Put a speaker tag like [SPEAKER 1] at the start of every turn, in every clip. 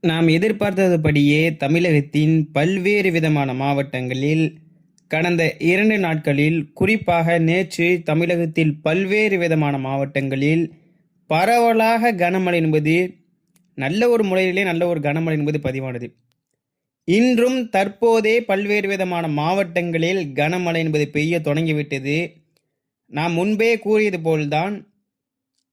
[SPEAKER 1] நாம் எதிர்பார்த்தபடியே தமிழகத்தின் பல்வேறு விதமான மாவட்டங்களில் கடந்த 2 நாட்களில், குறிப்பாக நேற்று தமிழகத்தில் பல்வேறு விதமான மாவட்டங்களில் பரவலாக கனமழை என்பது நல்ல ஒரு முறையிலே நல்ல ஒரு கனமழை என்பது பதிவானது. இன்றும் தற்போதே பல்வேறு விதமான மாவட்டங்களில் கனமழை என்பது பெய்ய தொடங்கிவிட்டது. நாம் முன்பே கூறியது போல்தான்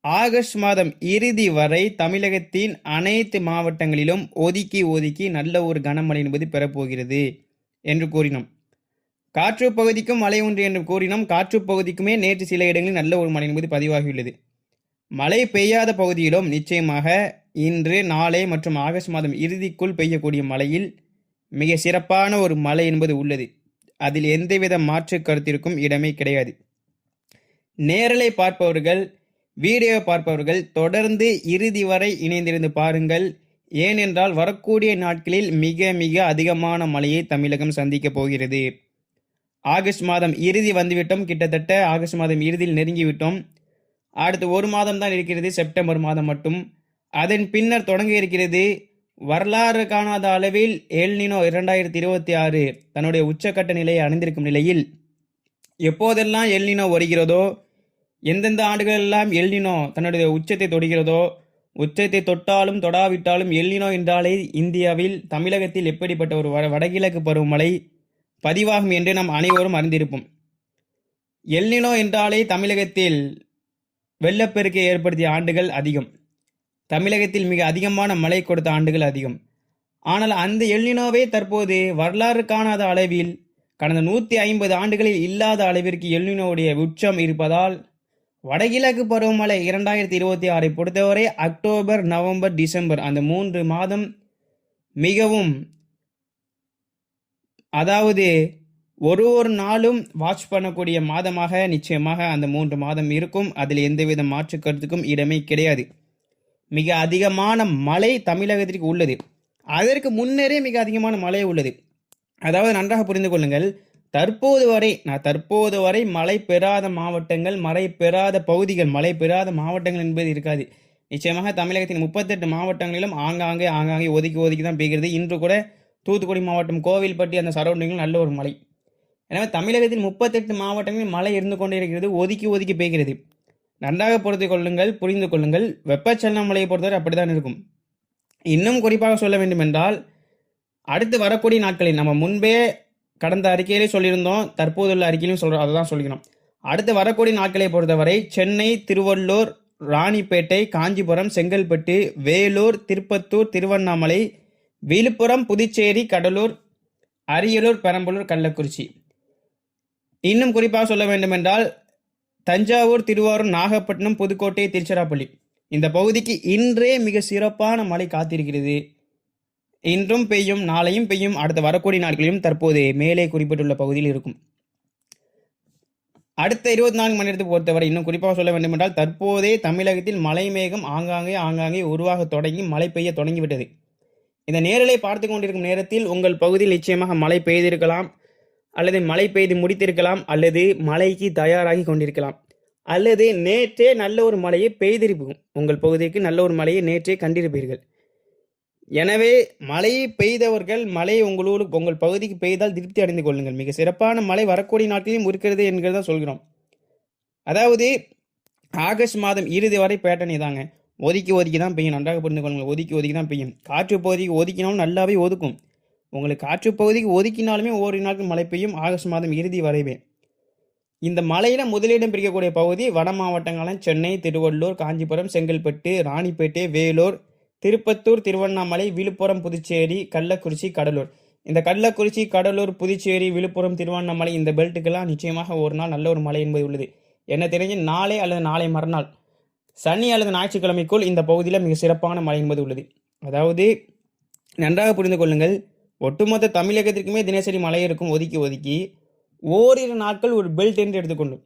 [SPEAKER 1] ஆகஸ்ட் மாதம் இறுதி வரை தமிழகத்தின் அனைத்து மாவட்டங்களிலும் ஒதுக்கி நல்ல ஒரு கனமழை என்பது பெறப்போகிறது என்று கூறினோம். காற்று பகுதிக்கும் மழை உண்டு என்று கூறினோம். காற்று பகுதிக்குமே நேற்று சில இடங்களில் நல்ல ஒரு மழை என்பது பதிவாகியுள்ளது. மழை பெய்யாத பகுதியிலும் நிச்சயமாக இன்று, நாளை மற்றும் ஆகஸ்ட் மாதம் இறுதிக்குள் பெய்யக்கூடிய மழையில் மிக சிறப்பான ஒரு மழை என்பது உள்ளது. அதில் எந்தவித மாற்று கருத்திற்கும் இடமே கிடையாது. நேரலை பார்ப்பவர்கள், வீடியோ பார்ப்பவர்கள் தொடர்ந்து இறுதி வரை இணைந்திருந்து பாருங்கள். ஏனென்றால் வரக்கூடிய நாட்களில் மிக மிக அதிகமான மழையை தமிழகம் சந்திக்கப் போகிறது. ஆகஸ்ட் மாதம் இறுதி வந்துவிட்டோம். கிட்டத்தட்ட ஆகஸ்ட் மாதம் இறுதியில் நெருங்கிவிட்டோம். அடுத்து ஒரு மாதம் தான் இருக்கிறது, செப்டம்பர் மாதம் மட்டும். அதன் பின்னர் தொடங்க இருக்கிறது வரலாறு காணாத அளவில் எல்னினோ 2026 தன்னுடைய உச்சக்கட்ட நிலையை அடைந்திருக்கும் நிலையில், எப்போதெல்லாம் எல்னினோ வருகிறதோ, எந்தெந்த ஆண்டுகளெல்லாம் எல்னினோ தன்னுடைய உச்சத்தை தொடுகிறதோ, உச்சத்தை தொட்டாலும் தொடாவிட்டாலும் எல்னினோ என்றாலே இந்தியாவில் தமிழகத்தில் எப்படிப்பட்ட ஒரு வடகிழக்கு பருவமழை பதிவாகும் என்று நாம் அனைவரும் அறிந்திருப்போம். எல்னினோ என்றாலே தமிழகத்தில் வெள்ளப்பெருக்கை ஏற்படுத்திய ஆண்டுகள் அதிகம். தமிழகத்தில் மிக அதிகமான மழை கொடுத்த ஆண்டுகள் அதிகம். ஆனால் அந்த எல்னினோவே தற்போது வரலாறு காணாத அளவில் கடந்த 150 ஆண்டுகளில் இல்லாத அளவிற்கு எல்னினோவுடைய உச்சம் இருப்பதால் வடகிழக்கு பருவமழை 2026 பொறுத்தவரை அக்டோபர், நவம்பர், டிசம்பர் அந்த 3 மாதம் மிகவும், அதாவது ஒரு நாளும் வாட்ச் பண்ணக்கூடிய மாதமாக நிச்சயமாக அந்த 3 மாதம் இருக்கும். அதில் எந்தவித மாற்று கருத்துக்கும் இடமே கிடையாது. மிக அதிகமான மழை தமிழகத்திற்கு உள்ளது. அதற்கு முன்னரே மிக அதிகமான மழை உள்ளது. அதாவது நன்றாக புரிந்து கொள்ளுங்கள், தற்போது வரை மழை பெறாத மாவட்டங்கள், மழை பெறாத பகுதிகள், மழை பெறாத மாவட்டங்கள் என்பது இருக்காது. நிச்சயமாக தமிழகத்தின் 38 மாவட்டங்களிலும் ஆங்காங்கே ஒதுக்கி தான் பெய்கிறது. இன்று கூட தூத்துக்குடி மாவட்டம், கோவில்பட்டி அந்த சரௌண்டிங்கில் நல்ல ஒரு மழை. எனவே தமிழகத்தில் 38 மாவட்டங்களில் மழை இருந்து கொண்டே இருக்கிறது, ஒதுக்கி பெய்கிறது. நன்றாக புரிந்து கொள்ளுங்கள். வெப்பச்சலன மழையை பொறுத்தவரை அப்படித்தான் இருக்கும். இன்னும் குறிப்பாக சொல்ல வேண்டும் என்றால், அடுத்து வரக்கூடிய நாட்களில் நம்ம முன்பே கடந்த அறிக்கையிலே சொல்லியிருந்தோம், தற்போதுள்ள அறிக்கையிலும் சொல்கிறோம், அதை தான் சொல்லிக்கணும். அடுத்து வரக்கூடிய நாட்களை பொறுத்தவரை சென்னை, திருவள்ளூர், ராணிப்பேட்டை, காஞ்சிபுரம், செங்கல்பட்டு, வேலூர், திருப்பத்தூர், திருவண்ணாமலை, விழுப்புரம், புதுச்சேரி, கடலூர், அரியலூர், பெரம்பலூர், கள்ளக்குறிச்சி. இன்னும் குறிப்பாக சொல்ல வேண்டுமென்றால் தஞ்சாவூர், திருவாரூர், நாகப்பட்டினம், புதுக்கோட்டை, திருச்சிராப்பள்ளி இந்த பகுதிக்கு இன்றே மிக சிறப்பான மழை காத்திருக்கிறது. இன்றும் பெய்யும், நாளையும் பெய்யும், அடுத்த வரக்கூடிய நாட்களிலும் தற்போது மேலே குறிப்பிட்டுள்ள பகுதியில் இருக்கும். அடுத்த 24 மணி நேரத்தை பொறுத்தவரை இன்னும் குறிப்பாக சொல்ல வேண்டும் என்றால், தற்போதே தமிழகத்தில் மழை மேகம் ஆங்காங்கே உருவாக தொடங்கி மழை பெய்ய தொடங்கிவிட்டது. இந்த நேரலை பார்த்து கொண்டிருக்கும் நேரத்தில் உங்கள் பகுதியில் நிச்சயமாக மழை பெய்திருக்கலாம், அல்லது மழை பெய்து முடித்திருக்கலாம், அல்லது மழைக்கு தயாராகி கொண்டிருக்கலாம், அல்லது நேற்றே நல்ல ஒரு மழையை பெய்திருப்போம். உங்கள் பகுதிக்கு நல்ல ஒரு மழையை நேற்றே கண்டிருப்பீர்கள். எனவே மழை பெய்தவர்கள், மழை உங்கள் பகுதிக்கு பெய்தால் திருப்தி அடைந்து கொள்ளுங்கள். மிக சிறப்பான மழை வரக்கூடிய நாட்களிலும் இருக்கிறது என்கிறதா சொல்கிறோம். அதாவது ஆகஸ்ட் மாதம் இறுதி வரை பேட்டர்ன் தாங்க. ஒதுக்கி தான் பெய்யும். நன்றாக புரிந்து கொள்ளுங்கள். ஒதுக்கி தான் பெய்யும். காற்று பகுதிக்கு ஒதுக்கினாலும் நல்லாவே ஒதுக்கும். உங்களுக்கு காற்று பகுதிக்கு ஒதுக்கினாலுமே ஓரிரு நாட்கள் மழை பெய்யும் ஆகஸ்ட் மாதம் இறுதி வரைவே. இந்த மழையில முதலிடம் பிரிக்கக்கூடிய பகுதி வட மாவட்டங்களான சென்னை, திருவள்ளூர், காஞ்சிபுரம், செங்கல்பட்டு, ராணிப்பேட்டை, வேலூர், திருப்பத்தூர், திருவண்ணாமலை, விழுப்புரம், புதுச்சேரி, கள்ளக்குறிச்சி, கடலூர். இந்த கள்ளக்குறிச்சி, கடலூர், புதுச்சேரி, விழுப்புரம், திருவண்ணாமலை இந்த பெல்ட்டுக்கெல்லாம் நிச்சயமாக ஒரு நாள் நல்ல ஒரு மழை என்பது உள்ளது. என்ன தெரிஞ்சு நாளை அல்லது நாளை மறுநாள், சனி அல்லது ஞாயிற்றுக்கிழமைக்குள் இந்த பகுதியில் மிக சிறப்பான மழை என்பது உள்ளது. அதாவது நன்றாக புரிந்து கொள்ளுங்கள், ஒட்டுமொத்த தமிழகத்திற்குமே தினசரி மழை இருக்கும் ஒதுக்கி ஓரிரு நாட்கள் ஒரு பெல்ட் என்று எடுத்துக்கொண்டும்.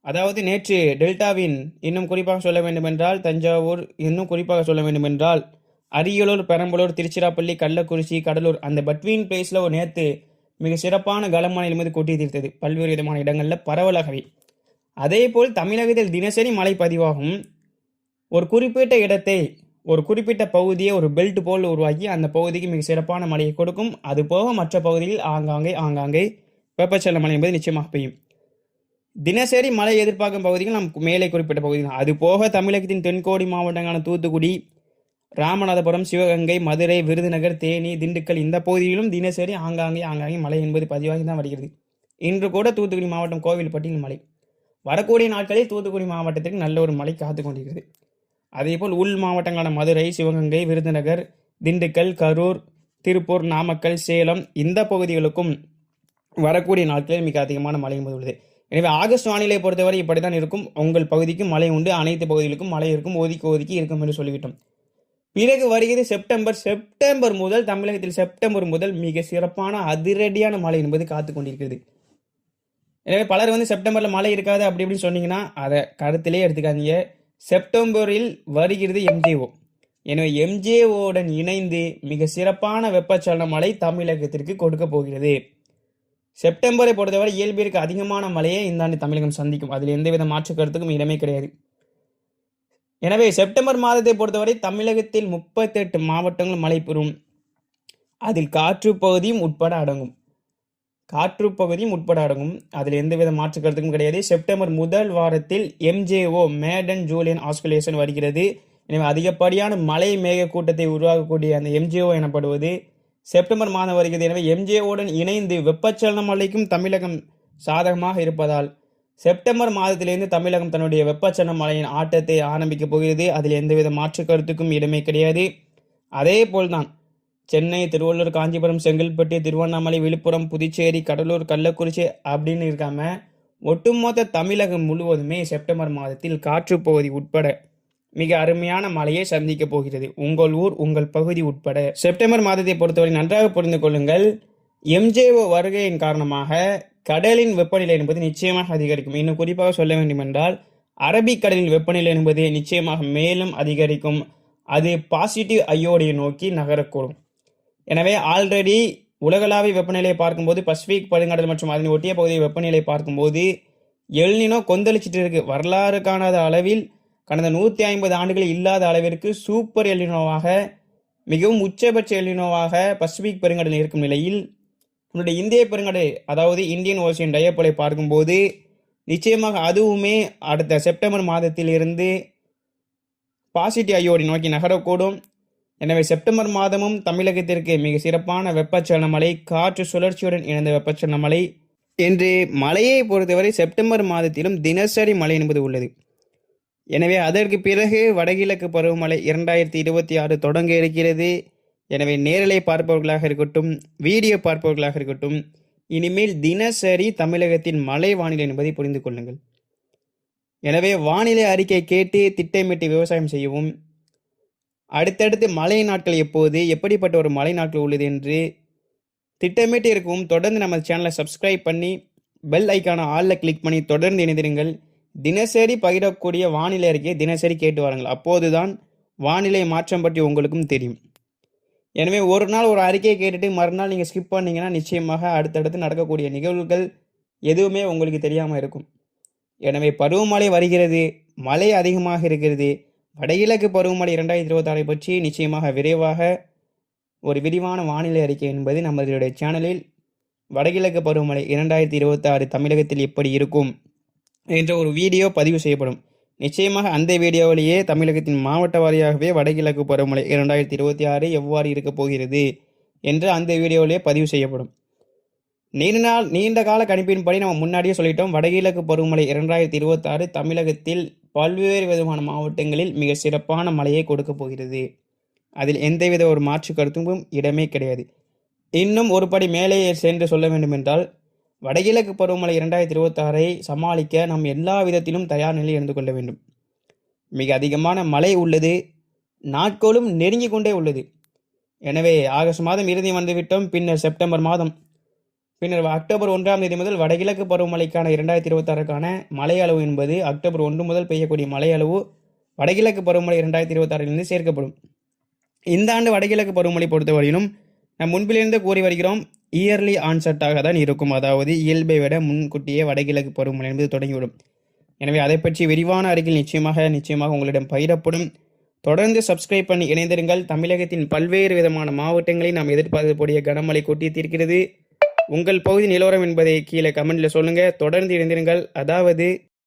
[SPEAKER 1] அதாவது நேற்று டெல்டாவின், இன்னும் குறிப்பாக சொல்ல வேண்டுமென்றால் தஞ்சாவூர், இன்னும் குறிப்பாக சொல்ல வேண்டுமென்றால் அரியலூர், பெரம்பலூர், திருச்சிராப்பள்ளி, கள்ளக்குறிச்சி, கடலூர் அந்த பட்வீன் பிளேஸில் ஒரு நேற்று மிக சிறப்பான கனமழை என்பது கொட்டி தீர்த்தது பல்வேறு விதமான இடங்களில் பரவலாகவே. அதே போல் தமிழகத்தில் தினசரி மழை பதிவாகும். ஒரு குறிப்பிட்ட இடத்தை ஒரு குறிப்பிட்ட பகுதியை ஒரு பெல்ட் போல் உருவாக்கி அந்த பகுதிக்கு மிக சிறப்பான மழையை கொடுக்கும். அதுபோக மற்ற பகுதியில் ஆங்காங்கே வெப்பச்சலன மழை என்பது நிச்சயமாக பெய்யும். தினசரி மழை எதிர்பார்க்கும் பகுதிகள் நம் மேலே குறிப்பிட்ட பகுதிகள். அதுபோக தமிழகத்தின் தென்கோடி மாவட்டங்களான தூத்துக்குடி, ராமநாதபுரம், சிவகங்கை, மதுரை, விருதுநகர், தேனி, திண்டுக்கல் இந்த பகுதியிலும் தினசரி ஆங்காங்கே மழை என்பது பதிவாகி தான் வருகிறது. இன்று கூட தூத்துக்குடி மாவட்டம் கோவில்பட்டியில் மழை. வரக்கூடிய நாட்களில் தூத்துக்குடி மாவட்டத்திற்கு நல்ல ஒரு மழை காத்து கொண்டிருக்கிறது. அதேபோல் உள் மாவட்டங்களான மதுரை, சிவகங்கை, விருதுநகர், திண்டுக்கல், கரூர், திருப்பூர், நாமக்கல், சேலம் இந்த பகுதிகளுக்கும் வரக்கூடிய நாட்களில் மிக அதிகமான மழை என்பது உள்ளது. எனவே ஆகஸ்ட் வானிலை பொறுத்தவரை இப்படித்தான் இருக்கும். உங்கள் பகுதிக்கும் மழை உண்டு, அனைத்து பகுதிகளுக்கும் மழை இருக்கும், ஒதுக்கி இருக்கும் என்று சொல்லிவிட்டோம். பிறகு வருகிறது செப்டம்பர் முதல் தமிழகத்தில் செப்டம்பர் முதல் மிக சிறப்பான அதிரடியான மழை என்பது காத்து கொண்டிருக்கிறது. எனவே பலர் செப்டம்பரில் மழை இருக்காது அப்படி இப்படின்னு சொன்னீங்கன்னா அதை கருத்திலே எடுத்துக்காதீங்க. செப்டம்பரில் வருகிறது எம்ஜேஓ. எனவே எம்ஜேஓவுடன் இணைந்து மிக சிறப்பான வெப்பச்சலன மழை தமிழகத்திற்கு கொடுக்க போகிறது. செப்டம்பரை பொறுத்தவரை இயல்பிற்கு அதிகமான மழையை இந்த ஆண்டு தமிழகம் சந்திக்கும். அதில் எந்தவித மாற்று கருத்துக்கும் இடமே கிடையாது. எனவே செப்டம்பர் மாதத்தை பொறுத்தவரை தமிழகத்தில் 38 மாவட்டங்கள் மழை பெறும். அதில் காற்று பகுதியும் உட்பட அடங்கும். அதில் எந்தவித மாற்று கருத்துக்கும் கிடையாது. செப்டம்பர் முதல் வாரத்தில் எம்ஜேஓ மேடன் ஜூலியன் ஆஸ்குலேஷன் வருகிறது. எனவே அதிகப்படியான மழை மேக கூட்டத்தை உருவாக்கக்கூடிய அந்த எம்ஜேஓ எனப்படுவது செப்டம்பர் மாதம் வருகிறது. எனவே எம்ஜேஓடன் இணைந்து வெப்பச்சலன மழைக்கும் தமிழகம் சாதகமாக இருப்பதால் செப்டம்பர் மாதத்திலிருந்து தமிழகம் தன்னுடைய வெப்பச்சலன மழையின் ஆட்டத்தை ஆரம்பிக்கப் போகிறது. அதில் எந்தவித மாற்று கருத்துக்கும் இடமே கிடையாது. அதே போல்தான் சென்னை, திருவள்ளூர், காஞ்சிபுரம், செங்கல்பட்டு, திருவண்ணாமலை, விழுப்புரம், புதுச்சேரி, கடலூர், கள்ளக்குறிச்சி அப்படின்னு இருக்காம ஒட்டுமொத்த தமிழகம் முழுவதுமே செப்டம்பர் மாதத்தில் காற்று பகுதி உட்பட மிக அருமையான மழையை சந்திக்க போகிறது. உங்கள் ஊர், உங்கள் பகுதி உட்பட. செப்டம்பர் மாதத்தை பொறுத்தவரை நன்றாக புரிந்து கொள்ளுங்கள். எம்ஜேஓ வருகையின் காரணமாக கடலின் வெப்பநிலை என்பது நிச்சயமாக அதிகரிக்கும். இன்னும் குறிப்பாக சொல்ல வேண்டும் என்றால் அரபிக்கடலின் வெப்பநிலை என்பது நிச்சயமாக மேலும் அதிகரிக்கும். அது பாசிட்டிவ் அயோடியை நோக்கி நகரக்கூடும். எனவே ஆல்ரெடி உலகளாவிய வெப்பநிலையை பார்க்கும்போது பசிபிக் பெருங்கடல் மற்றும் அதனை ஒட்டிய பகுதியை வெப்பநிலை பார்க்கும்போது எல்னினோ கொந்தளிச்சிட்டு இருக்கு. வரலாறு காணாத அளவில் கடந்த 150 ஆண்டுகளில் இல்லாத அளவிற்கு சூப்பர் எல்னினோவாக, மிகவும் உச்சபட்ச எல்னினோவாக பசிபிக் பெருங்கடலில் இருக்கும் நிலையில் நம்முடைய இந்திய பெருங்கடல், அதாவது இந்தியன் ஓசியன் டயப்போலை பார்க்கும்போது நிச்சயமாக அதுவுமே அடுத்த செப்டம்பர் மாதத்தில் இருந்து பாசிட்டிவ் அயோடி நோக்கி நகரக்கூடும். எனவே செப்டம்பர் மாதமும் தமிழகத்திற்கு மிக சிறப்பான வெப்பச்சலன மழை, காற்று சுழற்சியுடன் இணைந்த வெப்பச்சலன மழை என்று மழையை பொறுத்தவரை செப்டம்பர் மாதத்திலும் தினசரி மழை என்பது உள்ளது. எனவே அதற்கு பிறகு வடகிழக்கு பருவமழை 2026 தொடங்க இருக்கிறது. எனவே நேரலை பார்ப்பவர்களாக இருக்கட்டும், வீடியோ பார்ப்பவர்களாக இருக்கட்டும், இனிமேல் தினசரி தமிழகத்தின் மழை வானிலை என்பதை புரிந்து கொள்ளுங்கள். எனவே வானிலை அறிக்கை கேட்டு திட்டமிட்டு விவசாயம் செய்யவும், அடுத்தடுத்து மழை நாட்கள் எப்போது, எப்படிப்பட்ட ஒரு மழை நாட்கள் உள்ளது என்று திட்டமிட்டு இருக்கவும் தொடர்ந்து நம்ம சேனலை சப்ஸ்கிரைப் பண்ணி பெல் ஐக்கான ஆளில் கிளிக் பண்ணி தொடர்ந்து இணைந்திருங்கள். தினசரி பகிரக்கூடிய வானிலை அறிக்கையை தினசரி கேட்டு வாருங்கள். அப்போதுதான் வானிலை மாற்றம் பற்றி உங்களுக்கும் தெரியும். எனவே ஒரு நாள் ஒரு அறிக்கையை கேட்டுட்டு மறுநாள் நீங்கள் ஸ்கிப் பண்ணீங்கன்னா நிச்சயமாக அடுத்தடுத்து நடக்கக்கூடிய நிகழ்வுகள் எதுவுமே உங்களுக்கு தெரியாமல் இருக்கும். எனவே பருவமழை வருகிறது, மழை அதிகமாக இருக்கிறது. வடகிழக்கு பருவமழை 2026 பற்றி நிச்சயமாக விரைவாக ஒரு விரிவான வானிலை அறிக்கை என்பது நம்மளுடைய சேனலில் வடகிழக்கு பருவமழை 2026 தமிழகத்தில் எப்படி இருக்கும் என்ற ஒரு வீடியோ பதிவு செய்யப்படும். நிச்சயமாக அந்த வீடியோவிலேயே தமிழகத்தின் மாவட்ட வாரியாகவே வடகிழக்கு பருவமழை 2026 எவ்வாறு இருக்கப் போகிறது என்று அந்த வீடியோவிலேயே பதிவு செய்யப்படும். நீண்ட கால கணிப்பின்படி நம்ம முன்னாடியே சொல்லிட்டோம். வடகிழக்கு பருவமழை 2026 தமிழகத்தில் பல்வேறு விதமான மாவட்டங்களில் மிக சிறப்பான மழையை கொடுக்க போகிறது. அதில் எந்தவித ஒரு மாற்று கருத்துக்கும் இடமே கிடையாது. இன்னும் ஒரு படி மேலே சென்று சொல்ல வேண்டும் என்றால் வடகிழக்கு பருவமழை 2026 சமாளிக்க நாம் எல்லா விதத்திலும் தயார் நிலையில் இருந்து கொள்ள வேண்டும். மிக அதிகமான மழை உள்ளது, நாட்களும் நெருங்கி கொண்டே உள்ளது. எனவே ஆகஸ்ட் மாதம் இறுதி வந்துவிட்டோம். பின்னர் செப்டம்பர் மாதம், பின்னர் அக்டோபர் 1ஆம் தேதி முதல் வடகிழக்கு பருவமழைக்கான 2026க்கான மழை அளவு என்பது அக்டோபர் 1 முதல் பெய்யக்கூடிய மழை அளவு வடகிழக்கு பருவமழை 2026 சேர்க்கப்படும். இந்த ஆண்டு வடகிழக்கு பருவமழை பொறுத்தவரையிலும் நாம் முன்பிலிருந்து கூறி வருகிறோம், இயர்லி ஆன்செட்டாக தான் இருக்கும். அதாவது இயல்பை விட முன்கூட்டியே வடகிழக்கு பருவமழை என்பது தொடங்கிவிடும். எனவே அதை பற்றி விரிவான அறிக்கையில் நிச்சயமாக உங்களிடம் பகிரப்படும். தொடர்ந்து சப்ஸ்கிரைப் பண்ணி இணைந்திருங்கள். தமிழகத்தின் பல்வேறு விதமான மாவட்டங்களில் நாம் எதிர்பார்க்கக்கூடிய கனமழை கொட்டியிருக்கிறது. உங்கள் பகுதி நிலவரம் என்பதை கீழே கமெண்ட்ல சொல்லுங்க. தொடர்ந்து இணைந்திருங்கள். அதாவது